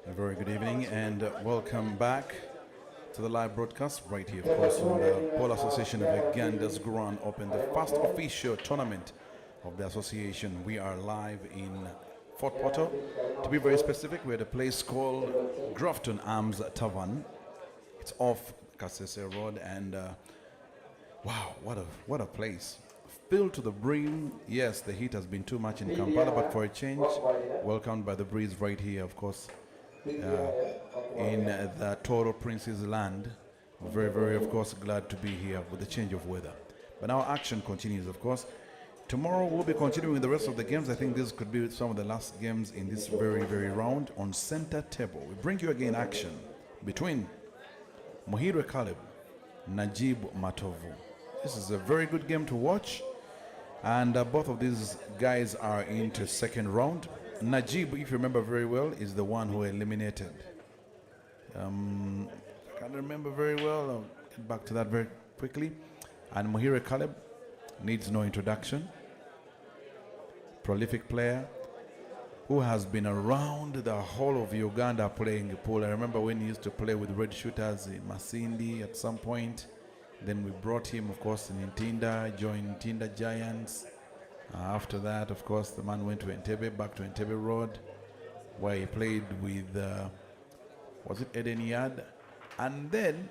A very good evening and welcome back to the live broadcast right here, of course, on the Pole Association of Uganda's Grand Open, the first official tournament of the association. We are live in Fort Portal. To be very specific, we're at a place called Grafton Arms Tavern. It's off Kasese Road, and wow, what a place. Filled to the brim. Yes, the heat has been too much in Kampala, but for a change, welcomed by the breeze right here, of course, in the Toro Prince's land. Very, very, of course, glad to be here with the change of weather. But now action continues, of course. Tomorrow we'll be continuing the rest of the games. I think this could be some of the last games in this very, very round. On center table, we bring you again action between Muhire Caleb, Najib Matovu. This is a very good game to watch, and both of these guys are into second round. Najib, if you remember very well, is the one who eliminated. I can't remember very well. I'll get back to that very quickly. And Muhire Caleb needs no introduction. Prolific player who has been around the whole of Uganda playing pool. I remember when he used to play with Red Shooters in Masindi at some point. Then we brought him, of course, in Ntinda, joined Ntinda Giants. After that, of course, the man went to Entebbe, back to Entebbe Road, where he played with, was it Eden Yard? And then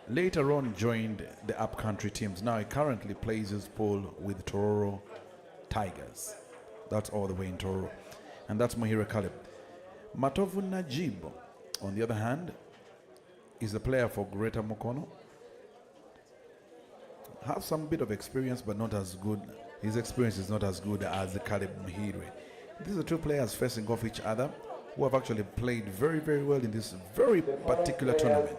later on joined the upcountry teams. Now he currently plays his pool with Tororo Tigers. That's all the way in Tororo. And that's Muhire Caleb. Matovu Najib, on the other hand, is a player for Greater Mukono. Have some bit of experience, but not as good. His experience is not as good as the Caleb Muhire. These are two players facing off each other who have actually played very, very well in this very particular tournament.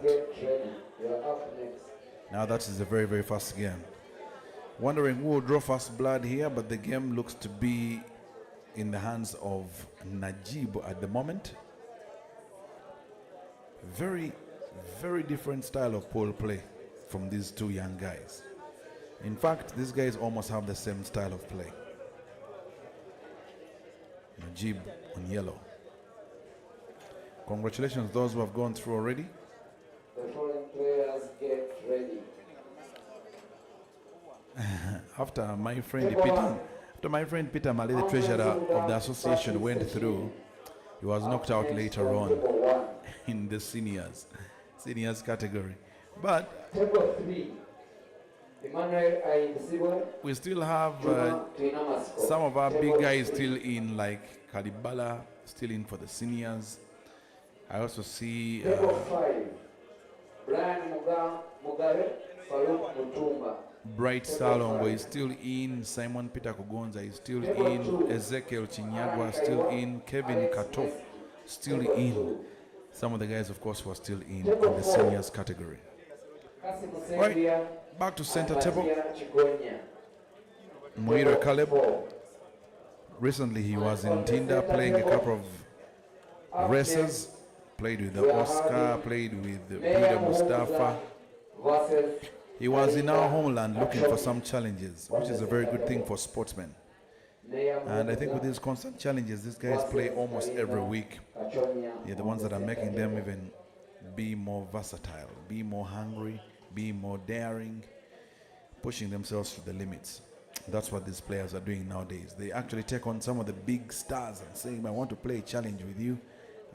Now that is the very, very first game. Wondering who will draw first blood here, but the game looks to be in the hands of Najib at the moment. Very, very different style of pole play from these two young guys. In fact, these guys almost have the same style of play. Najib on yellow. Congratulations those who have gone through already. The foreign players get ready. After my friend Peter Mali, the treasurer of the association, went through, he was knocked out later on in the seniors category. But Table 3. Emmanuel Ainsibo. we still have some of our big guys still in, like Kalibala, still in for the seniors. I also see Table 5. Brian Mugare, Farouk Mutumba. Bright Salongo is still in, Simon Peter Kugonza is still in, Ezekiel Chinyagwa still in, Kevin Katof still in. Some of the guys, of course, were still in the seniors category. Right, back to center table. Muhire Caleb. Recently, he was in Tinda playing a couple of races. Played with the Oscar, played with the Buildup Mustafa. He was in our homeland looking for some challenges, which is a very good thing for sportsmen. And I think with these constant challenges, these guys play almost every week. They're the ones that are making them even be more versatile, be more hungry, be more daring, pushing themselves to the limits. That's what these players are doing nowadays. They actually take on some of the big stars and say, I want to play a challenge with you.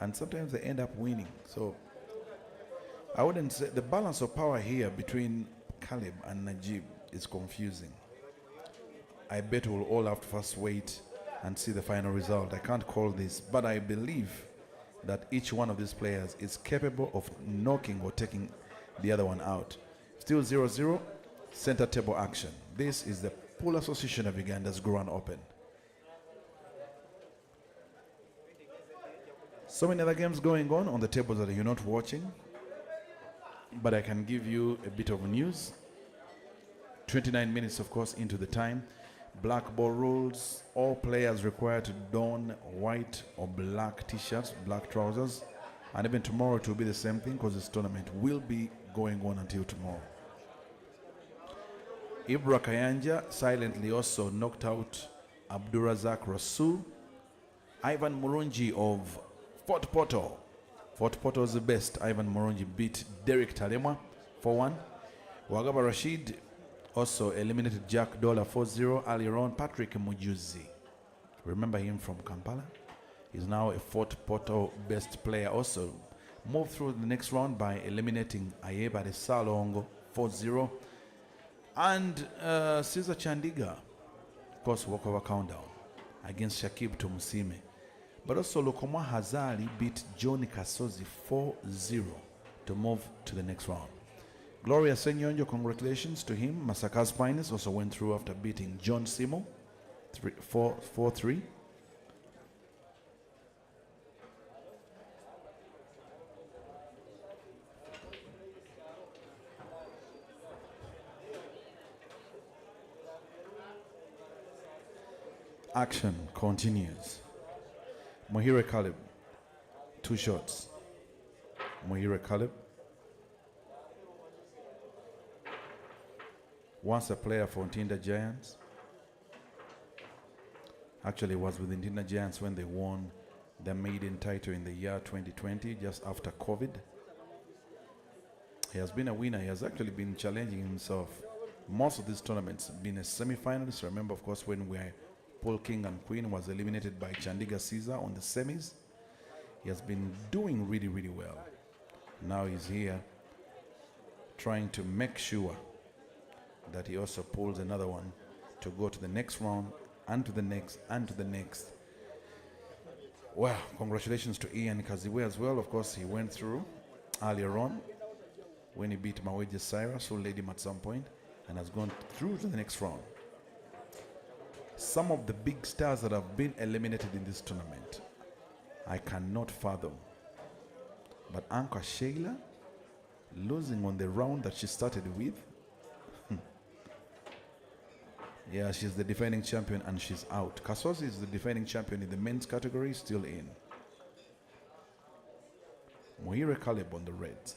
And sometimes they end up winning. So I wouldn't say the balance of power here between Caleb and Najib is confusing. I bet we'll all have to first wait and see the final result. I can't call this, but I believe that each one of these players is capable of knocking or taking the other one out. Still 0-0, center table action. This is the Pole Association of Uganda's Grand Open. So many other games going on the tables that you're not watching, but I can give you a bit of news. 29 minutes, of course, into the time. Black ball rules. All players required to don white or black t-shirts, black trousers. And even tomorrow it will be the same thing because this tournament will be going on until tomorrow. Ibra Kayanja silently also knocked out Abdurazak Rasul Ivan Murungi of Fort Portal. Fort Portal is the best. Ivan Murungi beat Derek Talemwa 4-1. Wagaba Rashid also eliminated Jack Dollar 4-0 earlier on. Patrick Mujuzi, remember him from Kampala? He's now a Fort Portal best player. Also moved through the next round by eliminating Ayeba de Salongo 4-0. And Caesar Chandiga, of course, walkover countdown against Shakib Tomusime. But also Lokomwa Hazari beat Johnny Kasozi 4-0 to move to the next round. Gloria Senyonjo, congratulations to him. Masaka's finest also went through after beating John Simo 4-3. Action continues. Muhire Caleb, 2 shots. Muhire Caleb, once a player for Ntinda Giants. Actually was with Ntinda Giants when they won their maiden title in the year 2020, just after COVID. He has been a winner. He has actually been challenging himself most of these tournaments, been a semi-finalist. Remember, of course, when Paul King and Queen was eliminated by Chandiga Caesar on the semis. He has been doing really, really well. Now he's here trying to make sure that he also pulls another one to go to the next round and to the next and to the next. Well, congratulations to Ian Kaziwe as well. Of course, he went through earlier on when he beat Maweje Cyrus, who led him at some point, and has gone through to the next round. Some of the big stars that have been eliminated in this tournament, I cannot fathom. But Anka Sheila losing on the round that she started with. Yeah, she's the defending champion and she's out. Kasozi is the defending champion in the men's category, still in. Muhire Caleb on the reds.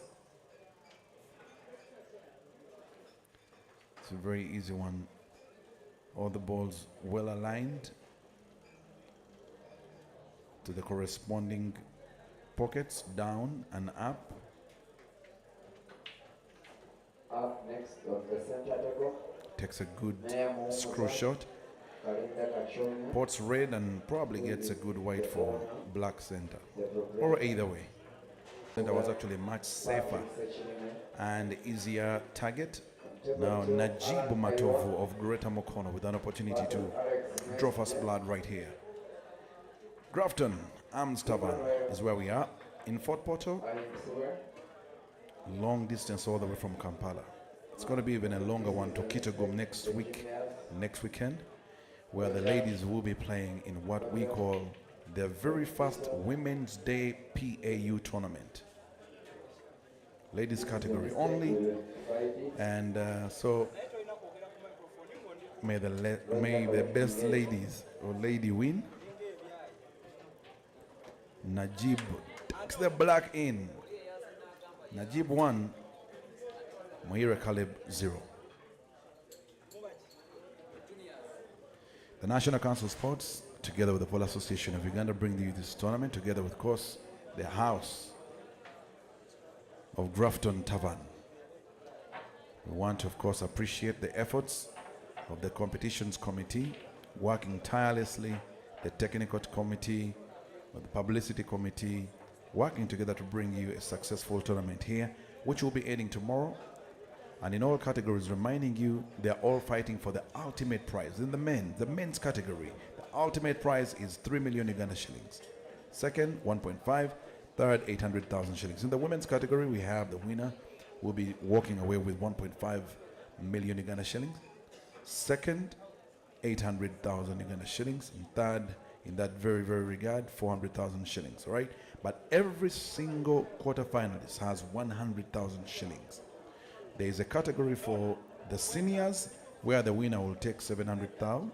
It's a very easy one. All the balls well aligned to the corresponding pockets, down and up. Up next on the center table. Takes a good screw shot. Pots red and probably gets a good white for black center. Or either way. Center was actually a much safer and easier target. Now Najib Matovu of Greater Mokono with an opportunity to draw first blood right here. Grafton Arms Tavern is where we are in Fort Portal. Long distance all the way from Kampala. It's going to be even a longer one to Kitagum next weekend, where the ladies will be playing in what we call their very first Women's Day PAU tournament. Ladies category only, and so may the best ladies or lady win. Najib takes the black in. Najib 1, Muhire Caleb 0. The National Council of Sports, together with the Polo Association of Uganda, bring you this tournament, together with, of course, the House of Grafton Tavern. We want to, of course, appreciate the efforts of the competitions committee, working tirelessly, the technical committee, the publicity committee, working together to bring you a successful tournament here, which will be ending tomorrow. And in all categories, reminding you they're all fighting for the ultimate prize. In the men's category, the ultimate prize is 3 million Uganda shillings. Second, 1.5. Third, 800,000 shillings. In the women's category, we have the winner will be walking away with 1.5 million Uganda shillings. Second, 800,000 Uganda shillings. And third, in that very, very regard, 400,000 shillings, all right? But every single quarterfinalist has 100,000 shillings. There is a category for the seniors where the winner will take 700,000,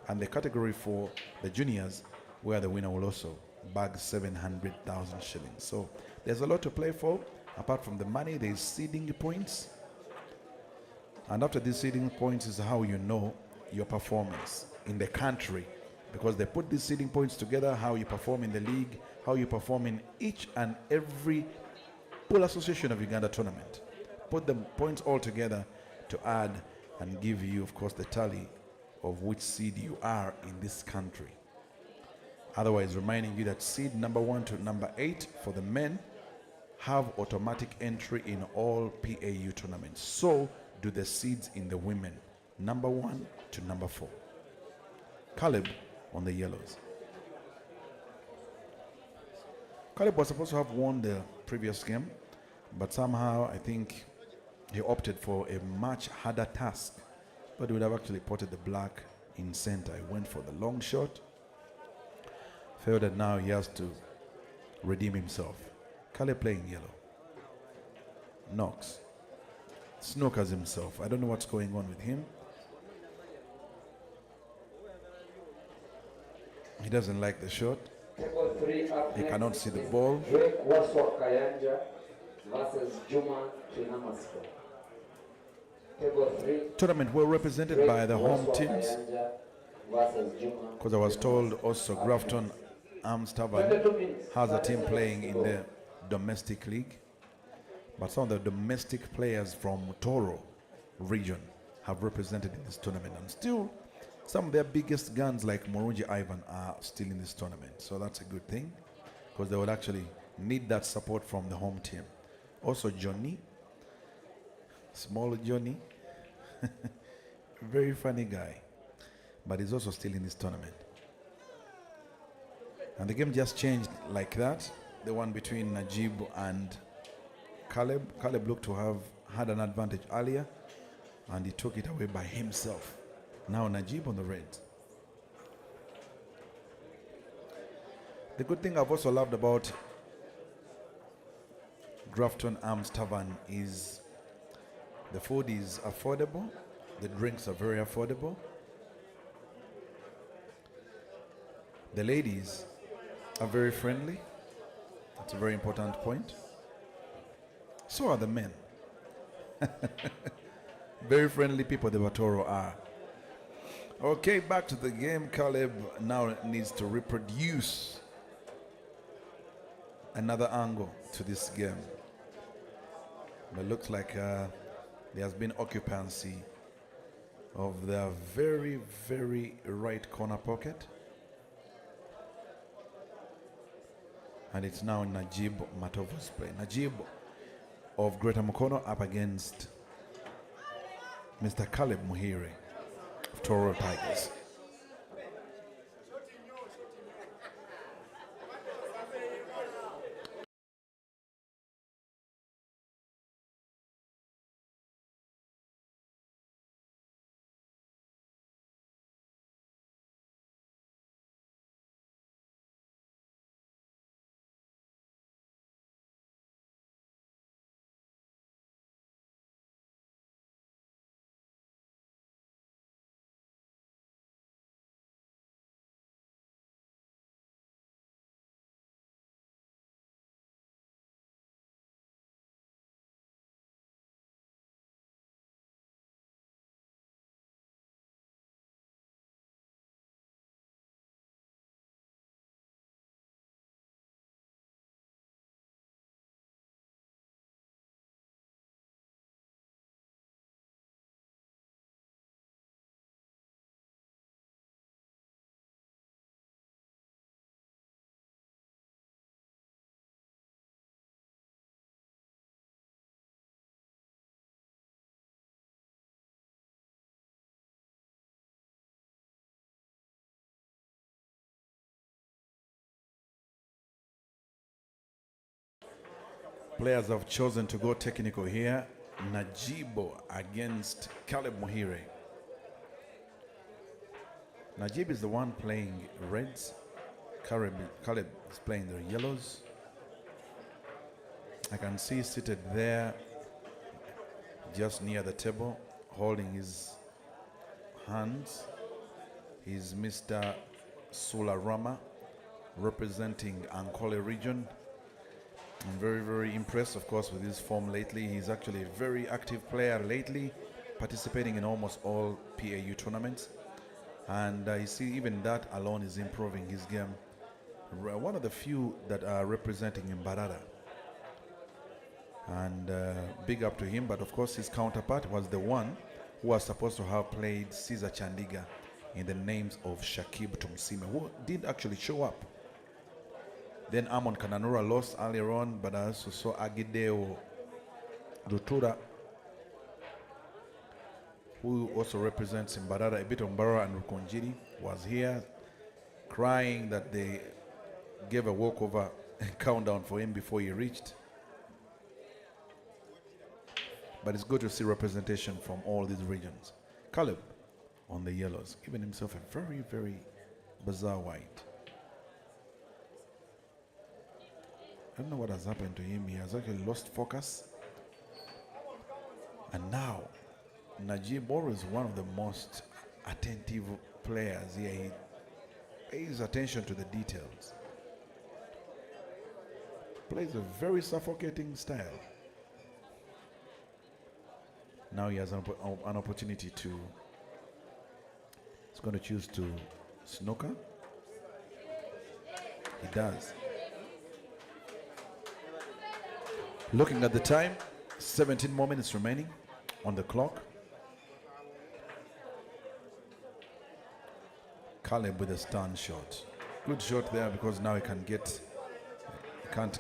and the category for the juniors where the winner will also bag 700,000 shillings. So there's a lot to play for. Apart from the money, there's seeding points. And after these seeding points is how you know your performance in the country because they put these seeding points together, how you perform in the league, how you perform in each and every Pool Association of Uganda tournament. Put the points all together to add and give you, of course, the tally of which seed you are in this country. Otherwise, reminding you that seed number 1 to number 8 for the men have automatic entry in all PAU tournaments. So do the seeds in the women, number 1 to number 4. Caleb on the yellows. Caleb was supposed to have won the previous game, but somehow I think he opted for a much harder task, but he would have actually potted the black in center. He went for the long shot, felt that now he has to redeem himself. Caleb playing yellow. Knocks. Snookers himself. I don't know what's going on with him. He doesn't like the shot. Table 3 up He next cannot see the is ball. Drake Waswa Kayanja versus Juma Chinamasko. Table 3. Tournament well represented by the home Waswa teams, Kayanja versus Juma. because I was told also Grafton Arms Tavern 22 minutes. has a team playing in the domestic league, but some of the domestic players from Toro region have represented in this tournament, and still some of their biggest guns like Morunji Ivan are still in this tournament. So that's a good thing, because they would actually need that support from the home team. Also Johnny, small Johnny, very funny guy, but he's also still in this tournament. And the game just changed like that. The one between Najib and Caleb. Caleb looked to have had an advantage earlier, and he took it away by himself. Now Najib on the reds. The good thing I've also loved about Grafton Arms Tavern is the food is affordable, the drinks are very affordable. The ladies are very friendly. That's a very important point. So are the men. Very friendly people the Batoro are. Okay, back to the game. Caleb now needs to reproduce another angle to this game. But it looks like there has been occupancy of the very, very right corner pocket. And it's now Najib Matovu's play. Najib of Greater Mukono up against Mr. Caleb Muhire of Toro Tigers. Players have chosen to go technical here. Najibo against Caleb Muhire. Najib is the one playing reds. Caleb is playing the yellows. I can see seated there just near the table holding his hands. He's Mr. Sula Rama representing Ankole region. I'm very, very impressed, of course, with his form lately. He's actually a very active player lately, participating in almost all PAU tournaments. And you see, even that alone is improving his game. One of the few that are representing Mbarara. And big up to him, but of course his counterpart was the one who was supposed to have played Caesar Chandiga in the names of Shakib Tumsime, who did actually show up. Then Amon Kananura lost earlier on, but I also saw Agideo Rutura, who also represents Mbarara, a bit of Mbarara and Rukonjiri, was here crying that they gave a walkover countdown for him before he reached. But it's good to see representation from all these regions. Caleb on the yellows, giving himself a very, very bizarre white. I don't know what has happened to him. He has actually lost focus. And now, Najib is one of the most attentive players here. He pays attention to the details. Plays a very suffocating style. Now he has an opportunity to, he's going to choose to snooker. He does. Looking at the time, 17 more minutes remaining on the clock. Caleb with a stun shot. Good shot there, because now he can't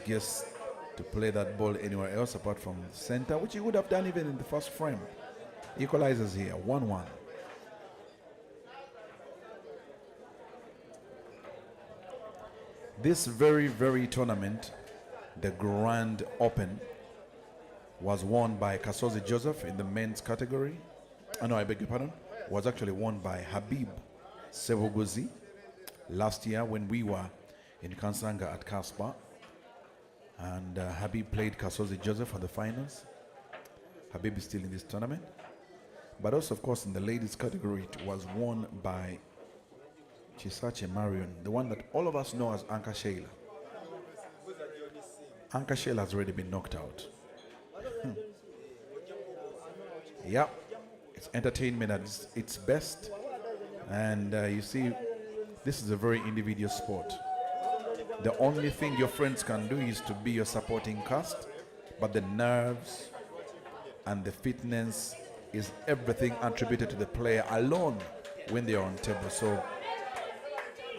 guess to play that ball anywhere else apart from center, which he would have done even in the first frame. Equalizes here, 1-1. This very, very tournament, the Grand Open, was won by Kasozi Joseph in the men's category. No, I beg your pardon. Was actually won by Habib Sevuguzi last year when we were in Kansanga at Kaspa. And Habib played Kasozi Joseph for the finals. Habib is still in this tournament. But also, of course, in the ladies category, it was won by Chisache Marion, the one that all of us know as Anka Sheila. Anka Sheila has already been knocked out. Yeah, it's entertainment at its best. And you see, this is a very individual sport. The only thing your friends can do is to be your supporting cast, but the nerves and the fitness is everything attributed to the player alone when they are on table. So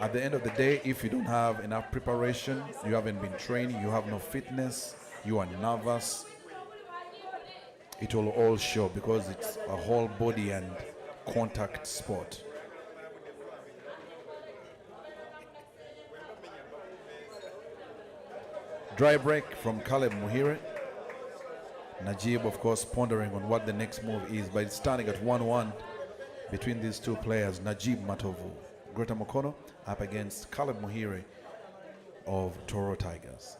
at the end of the day, if you don't have enough preparation, you haven't been training, you have no fitness, you are nervous, it will all show, because it's a whole body and contact sport. Dry break from Caleb Muhire. Najib, of course, pondering on what the next move is, but it's standing at 1-1 between these two players, Najib Matovu, Greta Mokono, up against Caleb Muhire of Toro Tigers.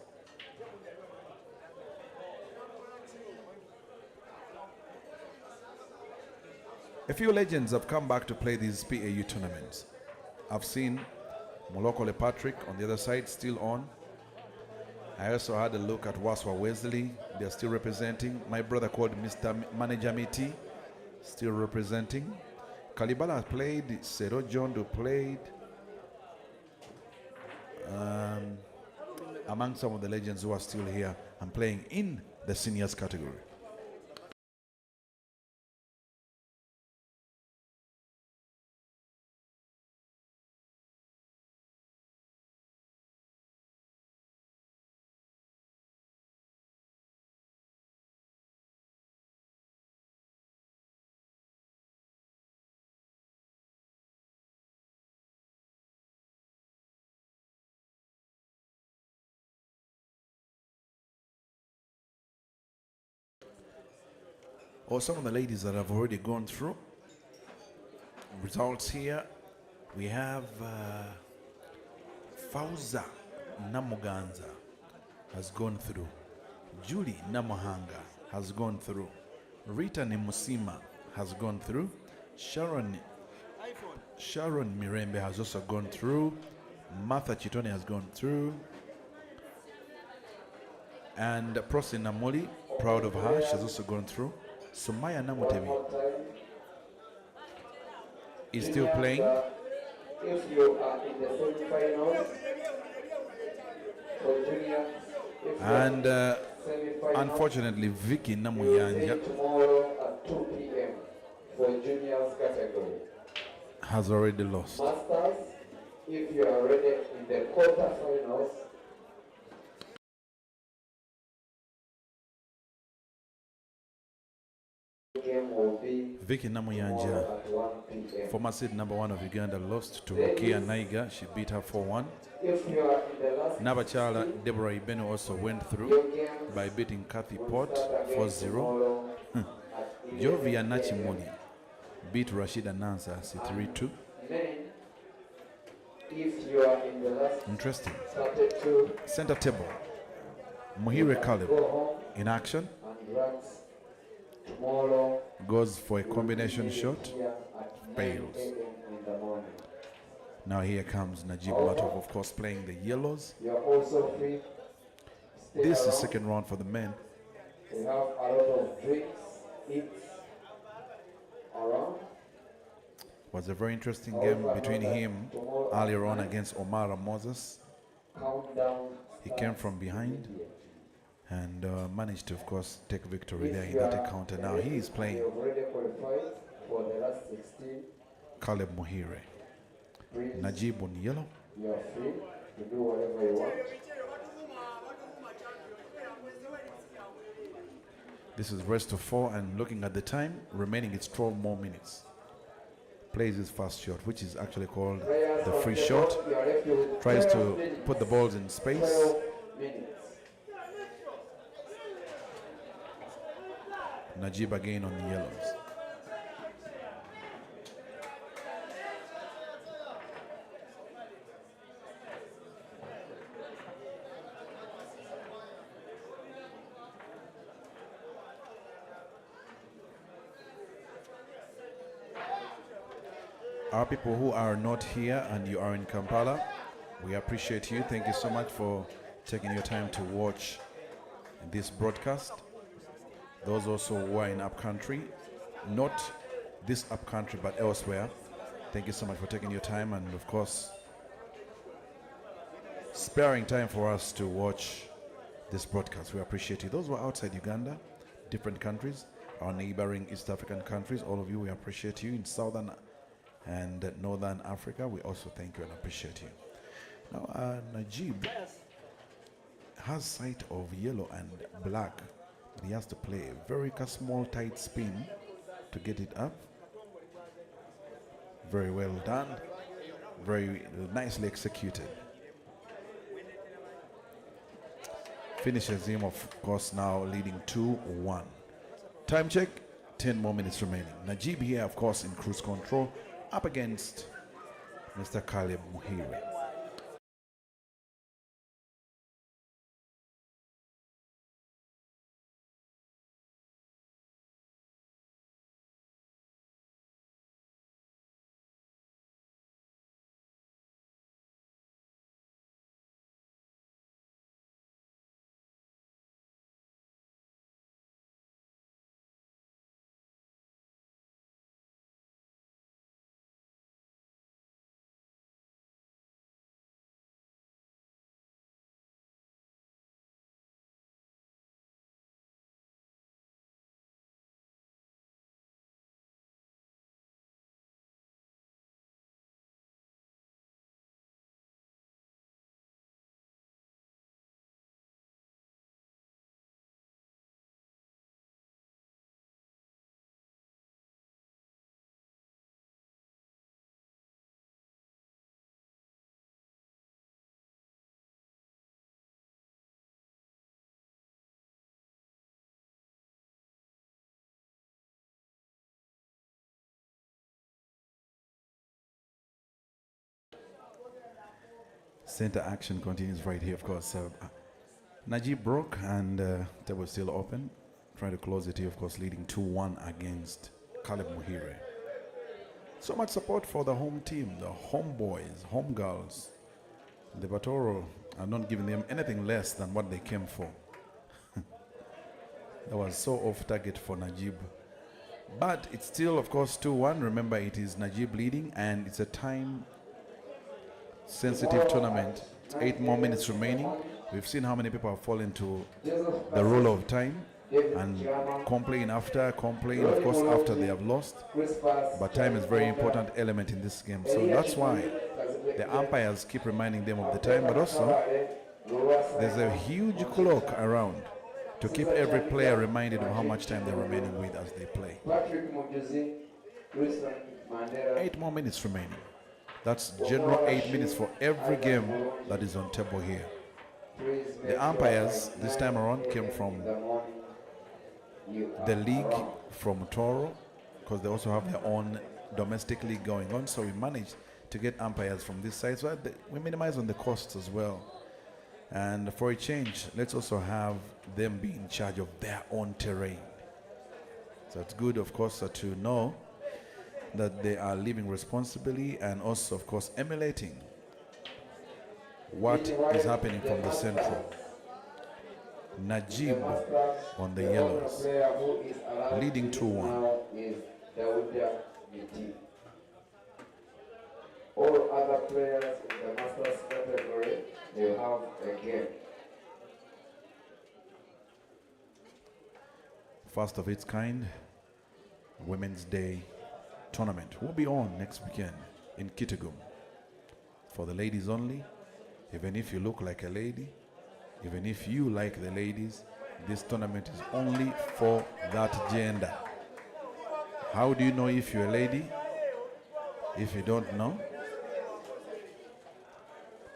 A few legends have come back to play these PAU tournaments. I've seen Molokole Patrick on the other side, still on. I also had a look at Waswa Wesley. They're still representing. My brother called Mr. Manager Miti, still representing. Kalibala played. Sero Jondo played. Among some of the legends who are still here and playing in the seniors category. Or some of the ladies that have already gone through. Results here. We have Fauza Namuganza has gone through. Julie Namuhanga has gone through. Rita Nimusima has gone through. Sharon Mirembe has also gone through. Martha Chitone has gone through. And Prosi Namoli, proud of her, she has also gone through. Sumaya Namutebi is still playing. If you are in the semi-finals for juniors, if you are in And the semi-finals, unfortunately, Vicky we will Namuyanja see tomorrow at 2 p.m. for juniors category. has already lost. Masters, if you are already in the quarterfinals, game will be Vicky Namuyanja, tomorrow at 1 p.m. former seed number 1 of Uganda, lost to Rukia Naiga. She beat her 4-1. If you are in the last Nabachala 16, Deborah Ibeno also went through your games by beating Kathy will Pott start again 4-0. tomorrow at 11 Jovia a.m. Nachimoni beat Rashida Nansa 3-2. Men, if you are in the last Interesting. 32, Center table. Muhire Caleb go home in action. and runs tomorrow Goes for a combination shot. here at 9 Fails. a.m. in the morning. Now here comes Najib Matovu, of course, playing the yellows. You are also free. Stay This is around. second round for the men. We have a lot of drinks, eats around. Was a very interesting game between him earlier on against Omara Moses. Countdown. He came from behind and managed to, of course, take victory there If in you that are encounter. Now he is playing you have already qualified for the last 16. Caleb Muhire. Please, Najib on yellow. you are free to do whatever you want. This is rest of 4, and looking at the time, remaining it's 12 more minutes. Plays his first shot, which is actually called the free shot. You are left with Tries 12 to minutes. put the balls in space. 12 minutes. Najib again on the yellows. Our people who are not here and you are in Kampala, we appreciate you. Thank you so much for taking your time to watch this broadcast. Those also who are in upcountry, not this upcountry but elsewhere, thank you so much for taking your time and of course sparing time for us to watch this broadcast. We appreciate you. Those who are outside Uganda, different countries, our neighboring East African countries, all of you, we appreciate you. In Southern and Northern Africa, we also thank you and appreciate you. Now, Najib has sight of yellow and black. He has to play a very small, tight spin to get it up. Very well done. Very nicely executed. Finishes him, of course, now leading 2-1. Time check, 10 more minutes remaining. Najib here, of course, in cruise control, up against Mr. Caleb Muhire. Center action continues right here, of course. Najib broke and table still open. Trying to close it here, of course, leading 2-1 against Caleb Muhire. So much support for the home team, the home boys, home girls. The Batoro are not giving them anything less than what they came for. That was so off target for Najib. But it's still, of course, 2-1. Remember, it is Najib leading, and it's a time-sensitive tournament. It's 8 more minutes remaining. We've seen how many people have fallen to the rule of time and complain, of course, after they have lost. But time is a very important element in this game. So that's why the umpires keep reminding them of the time, but also there's a huge clock around to keep every player reminded of how much time they're remaining with as they play. 8 more minutes remaining. That's general 8 minutes for every game that is on table here. The umpires this time around came from the league from Toro, because they also have their own domestic league going on. So we managed to get umpires from this side, so we minimize on the costs as well. And for a change, let's also have them be in charge of their own terrain. So it's good, of course, to know that they are living responsibly and also, of course, emulating what is happening from the central. Najib on the yellows, leading 2-1. All other players in the Masters category, they have a game. First of its kind, Women's Day tournament will be on next weekend in Kitgum. For the ladies only. Even if you look like a lady, even if you like the ladies, this tournament is only for that gender. How do you know if you're a lady? If you don't know,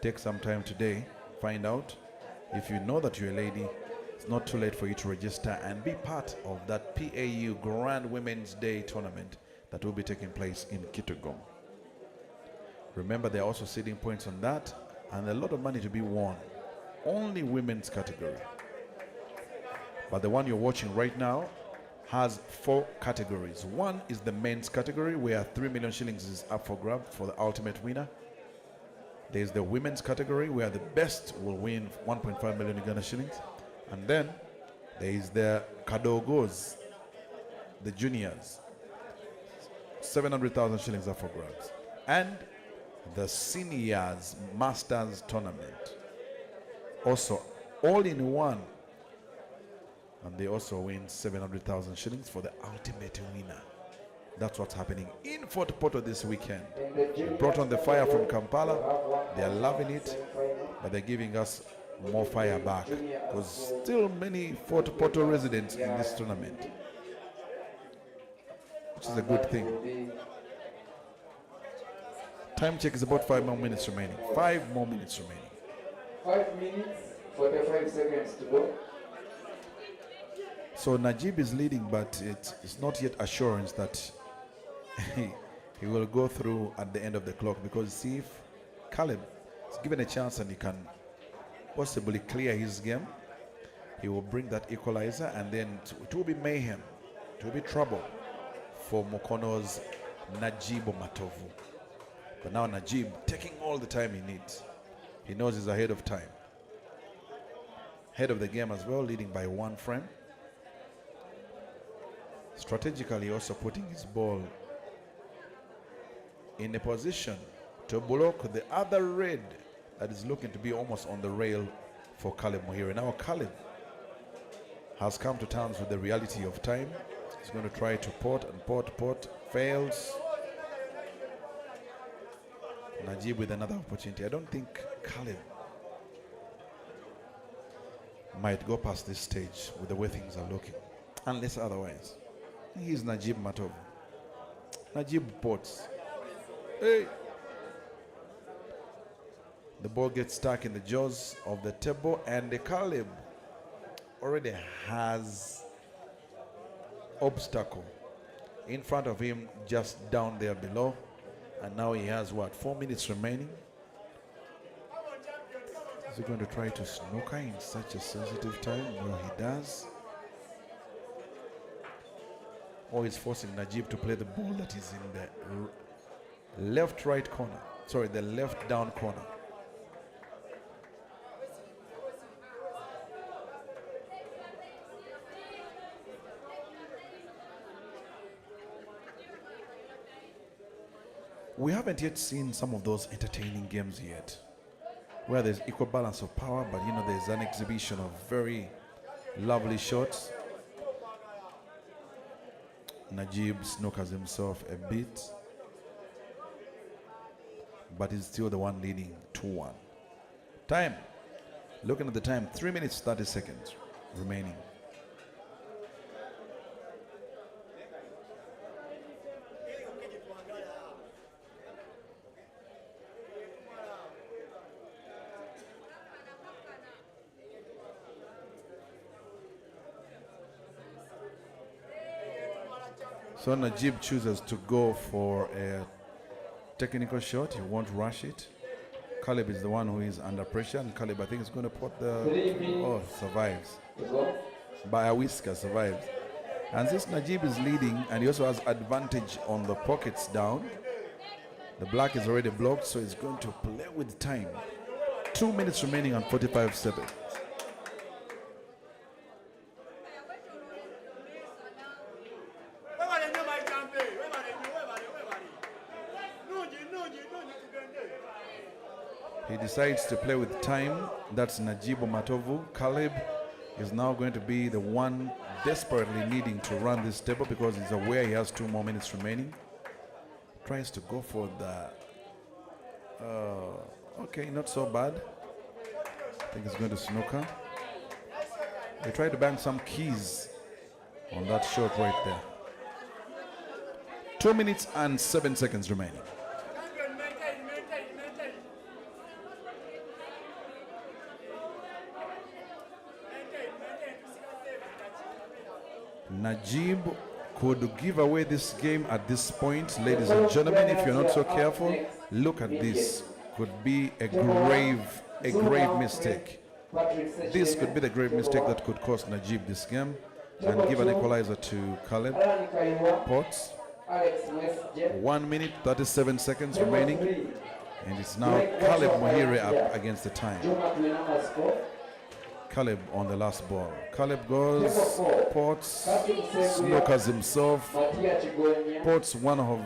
take some time today, find out. If you know that you're a lady, it's not too late for you to register and be part of that PAU Grand Women's Day tournament that will be taking place in Kitgum. Remember, there are also seeding points on that and a lot of money to be won. Only women's category. But the one you're watching right now has 4 categories. One is the men's category, where 3 million shillings is up for grab for the ultimate winner. There's the women's category, where the best will win 1.5 million Uganda shillings. And then there is the Kadogos, the juniors, 700,000 shillings up for grabs. And the seniors masters tournament, also all in one, and they also win 700,000 shillings for the ultimate winner. That's what's happening in Fort Portal this weekend. We brought on the fire from Kampala. They are loving it, but they're giving us more fire back, because still many Fort Portal residents in this tournament, which is a good thing. Time check is about 5 more minutes remaining. 5 more minutes remaining. 5 minutes, 45 seconds to go. So Najib is leading, but it's not yet assurance that he will go through at the end of the clock, because see if Caleb is given a chance and he can possibly clear his game, he will bring that equalizer, and then it will be mayhem. It will be trouble for Mukono's Najib Matovu. But now Najib taking all the time he needs. He knows he's ahead of time. Head of the game as well, leading by 1 frame. Strategically also putting his ball in a position to block the other red that is looking to be almost on the rail for Caleb Muhire. Now Caleb has come to terms with the reality of time. He's going to try to pot, fails. Najib with another opportunity. I don't think Caleb might go past this stage with the way things are looking, unless otherwise. He's Najib Matovu. Najib pots. Hey! The ball gets stuck in the jaws of the table, and the Caleb already has obstacle in front of him, just down there below. And now he has, what, 4 minutes remaining? Is he going to try to snooker in such a sensitive time? No, he does. Or he's forcing Najib to play the ball that is in the left-right corner. Sorry, the left-down corner. We haven't yet seen some of those entertaining games yet, where there's equal balance of power, but you know, there's an exhibition of very lovely shots. Najib snookers himself a bit, but he's still the one leading 2-1. Time, looking at the time, 3 minutes 30 seconds remaining. So Najib chooses to go for a technical shot. He won't rush it. Caleb is the one who is under pressure, and Caleb, I think, is going to put the... Oh, survives. By a whisker, survives. And since Najib is leading, and he also has advantage on the pockets down, the black is already blocked, so he's going to play with time. 2 minutes remaining and 45 seconds. He decides to play with time. That's Najib Matovu. Caleb is now going to be the one desperately needing to run this table because he's aware he has 2 more minutes remaining. Tries to go for the... okay, not so bad. I think he's going to snooker. He tried to bang some keys on that shot right there. 2 minutes and 7 seconds remaining. Najib could give away this game at this point, ladies and gentlemen. If you're not so careful, look at this. Could be a grave mistake. This could be the grave mistake that could cost Najib this game and give an equalizer to Caleb Potts. 1 minute 37 seconds remaining, and it's now Caleb Muhire up against the time. Caleb on the last ball. Caleb goes, Potts snookers himself. Potts one of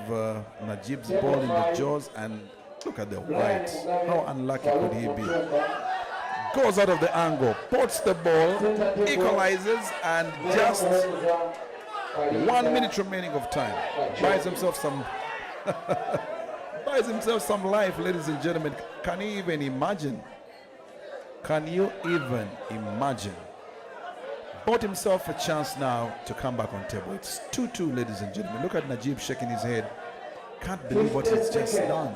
Najib's ball in the jaws, and look at the white. How unlucky could he be? Goes out of the angle, Potts the ball, equalizes, and just 1 minute remaining of time. Buys himself some life, ladies and gentlemen. Can you even imagine? Can you even imagine? Bought himself a chance now to come back on table. It's 2-2, ladies and gentlemen. Look at Najib shaking his head. Can't believe what he's just done.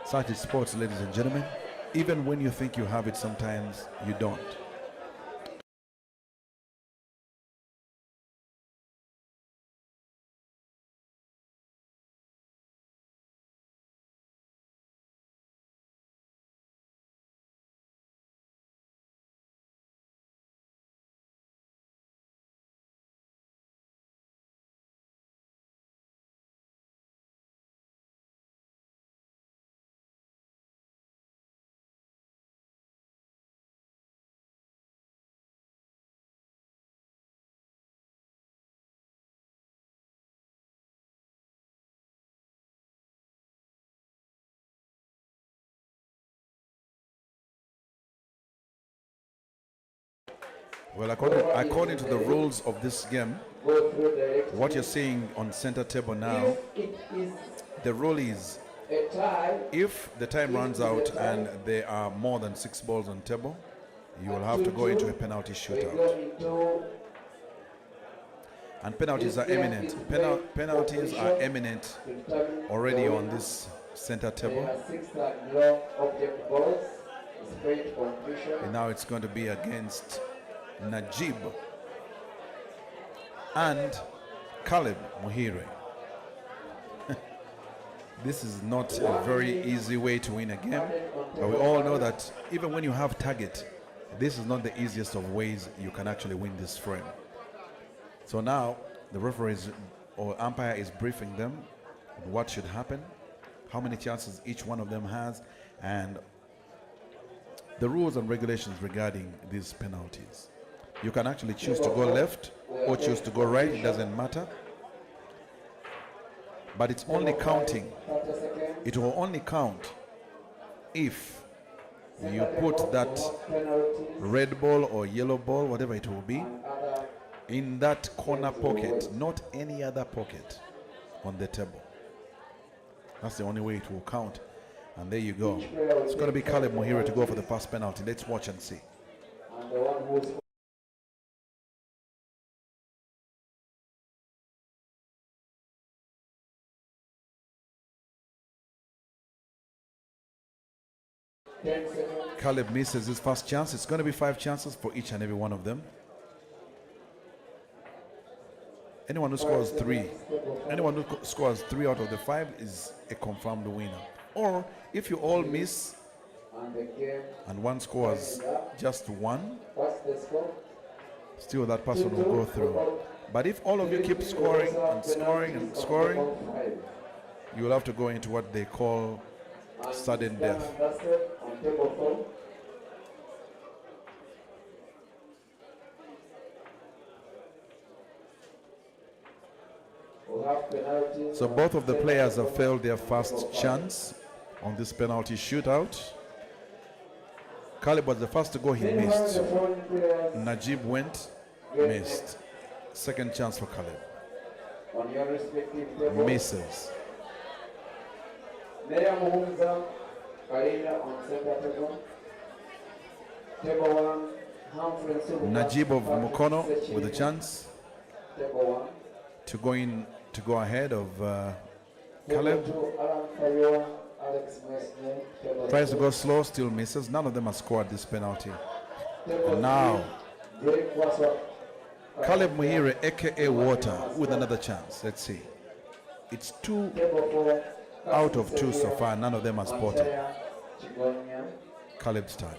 Such is sports, ladies and gentlemen. Even when you think you have it, sometimes you don't. Well, according to the rules of this game, what you're seeing on center table now, the rule is if the time runs out and there are more than 6 balls on table, you will have to go into a penalty shootout. And penalties are imminent. Penalties are imminent already on this center table. And now it's going to be against Najib and Caleb Muhire. This is not a very easy way to win a game, but we all know that even when you have target, this is not the easiest of ways you can actually win this frame. So now the referee or umpire is briefing them what should happen, how many chances each one of them has, and the rules and regulations regarding these penalties. You can actually choose to go left or choose to go right, it doesn't matter. but it's only counting. 30 seconds. It will only count if you put that Penalties red ball or yellow ball, whatever it will be, and other in that corner pocket, not any other pocket on the table. That's the only way it will count. And there you go. It's going to be Caleb Muhire to go for the first penalty. Let's watch and see. and the one who's 10 seconds. Caleb misses his first chance. It's going to be 5 chances for each and every one of them. Anyone who scores 3 out of the 5 is a confirmed winner. Or if you all miss And the game. and one scores just 1, What's the score? still that person will go through. But if all of you keep scoring and scoring and scoring, you will have to go into what they call sudden death. On table 4. We'll have penalties. So both of the players have failed their first chance on this penalty shootout. Caleb was the first to go, he missed. The foreign players Najib went, missed. Second chance for Caleb. on your respective table. Misses. Meya Muhunza, Kalinda on center table. Table 1, Humphrey Nsubuga, Najib of Patrick Mukono Sechiri. with a chance Table 1. to go ahead of Table Caleb. 2, Alan Kayoa, Alex Mesne. Table Tries to 2. go slow, still misses. None of them have scored this penalty. Table And now 3, Drake Waswa. Caleb Muhire, aka Water, with another chance. Let's see. It's 2 Table 4, out of 2 so far. None of them are spotted. Antaya Chigonya. Caleb's time.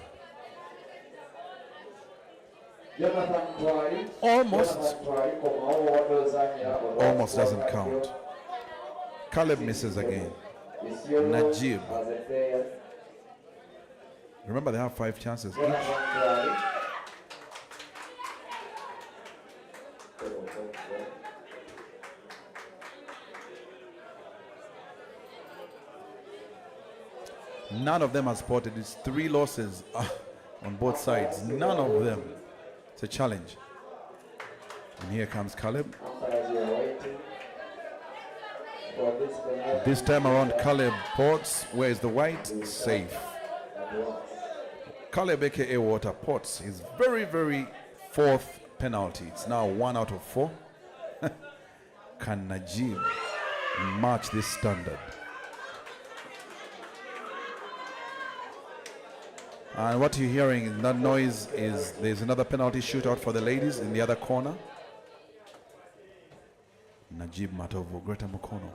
Jonathan Twai. Almost. Jonathan Twai, Komao Wadozanya, Almost doesn't count. Caleb misses again. Najib. As a player. Remember, they have 5 chances each. Jonathan Twai. None of them are spotted. It's 3 losses on both sides. None of them. It's a challenge. And here comes Caleb. Umpires, you are waiting for this penalty This time around, Caleb Potts. Where is the white? Safe. at once. Caleb, aka Water, Potts his very, very 4th penalty. It's now 1 out of 4. Can Najib match this standard? And what you're hearing in that noise is there's another penalty shootout for the ladies in the other corner. Najib Matovu, Greater Mukono.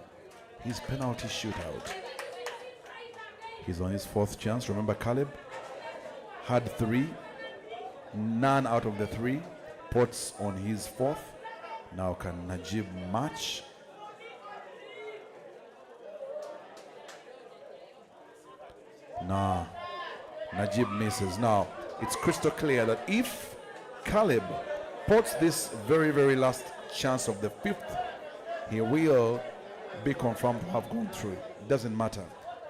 His penalty shootout. He's on his 4th chance. Remember, Caleb had 3. None out of the 3. Potts on his 4th. Now can Najib match? Nah. Najib misses. Now, it's crystal clear that if Caleb puts this very, very last chance of the 5th, he will be confirmed to have gone through. It doesn't matter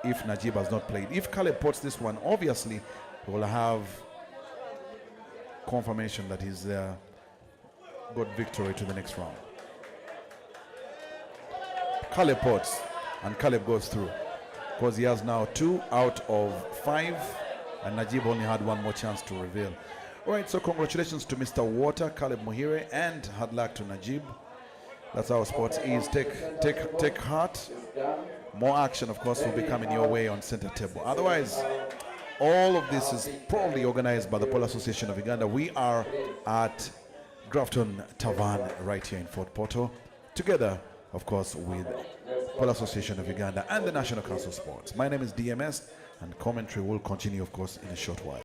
if Najib has not played. If Caleb puts this one, obviously, he will have confirmation that he's got victory to the next round. Caleb puts, and Caleb goes through, because he has now 2 out of 5. And Najib only had 1 more chance to reveal. All right, so congratulations to Mr. Water, Caleb Muhire, and hard luck to Najib. That's how sports is. Take heart. More action, of course, will be coming your way on center table. Otherwise, all of this is probably organized by the Polo Association of Uganda. We are at Grafton Tavern right here in Fort Portal, together, of course, with Polo Association of Uganda and the National Council of Sports. My name is DMS, and commentary will continue, of course, in a short while.